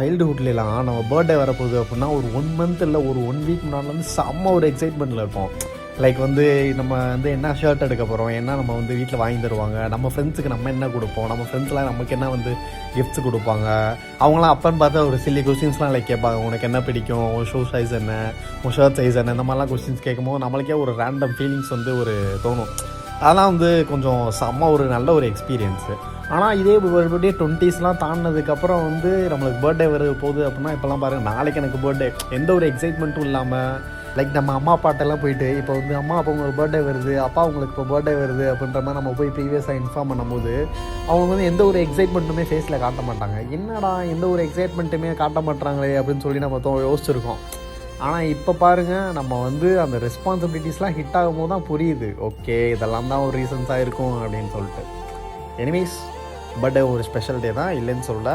சைல்டுஹுட்லாம் நம்ம பர்த்டே வரப்போகுது அப்படின்னா ஒரு 1 மந்த் இல்லை ஒரு 1 வீக் முன்னாடி வந்து செம்ம ஒரு எக்ஸைட்மெண்ட்டில் இருப்போம். லைக் வந்து நம்ம வந்து என்ன ஷர்ட் எடுக்க போகிறோம், என்ன நம்ம வந்து வீட்டில் வாங்கி தருவாங்க, நம்ம ஃப்ரெண்ட்ஸுக்கு நம்ம என்ன கொடுப்போம், நம்ம ஃப்ரெண்ட்ஸ்லாம் நமக்கு என்ன வந்து கிஃப்ட்ஸ் கொடுப்பாங்க. அவங்களாம் அப்பன்னு பார்த்தா ஒரு சில்லி கொஸ்டின்ஸ்லாம் லைக் கேட்பாங்க. உனக்கு என்ன பிடிக்கும், உன் ஷூ சைஸ் என்ன, உன் ஷர்ட் சைஸ் என்ன, இந்த மாதிரிலாம் கொஸ்டின்ஸ் கேட்கும்போது நம்மளுக்கே ஒரு ரேண்டம் ஃபீலிங்ஸ் வந்து ஒரு தோணும். அதெல்லாம் வந்து கொஞ்சம் செம்ம ஒரு நல்ல ஒரு எக்ஸ்பீரியன்ஸு. ஆனால் இதே மறுபடியும் 20ஸ்லாம் தாண்டினதுக்கப்புறம் வந்து நம்மளுக்கு பர்த்டே வருது போகுது அப்படின்னா இப்போலாம் பாருங்கள், நாளைக்கு எனக்கு பர்த்டே, எந்த ஒரு எக்ஸைட்மெண்ட்டும் இல்லாமல் லைக் நம்ம அம்மா அப்பாட்டெல்லாம் போயிட்டு இப்போ வந்து அம்மா அப்பா உங்களுக்கு பர்த்டே வருது, அப்பா உங்களுக்கு இப்போ பர்த்டே வருது அப்படின்ற மாதிரி நம்ம போய் ப்ரீவியஸாக இன்ஃபார்ம் பண்ணும்போது அவங்க வந்து எந்த ஒரு எக்ஸைட்மெண்ட்டுமே ஃபேஸில் காட்ட மாட்டாங்க. என்னடா எந்த ஒரு எக்ஸைட்மெண்ட்டுமே காட்ட மாட்டாங்களே அப்படின்னு சொல்லி நம்ம யோசிச்சிருக்கோம். ஆனால் இப்போ பாருங்கள், நம்ம வந்து அந்த ரெஸ்பான்சிபிலிட்டிஸ்லாம் ஹிட் ஆகும்போது தான் புரியுது, ஓகே இதெல்லாம் தான் ஒரு ரீசன்ஸாக இருக்கும் அப்படின்னு சொல்லிட்டு. எனிவேஸ், பர்த்டே ஒரு ஸ்பெஷல் டே தான், இல்லைன்னு சொல்ல.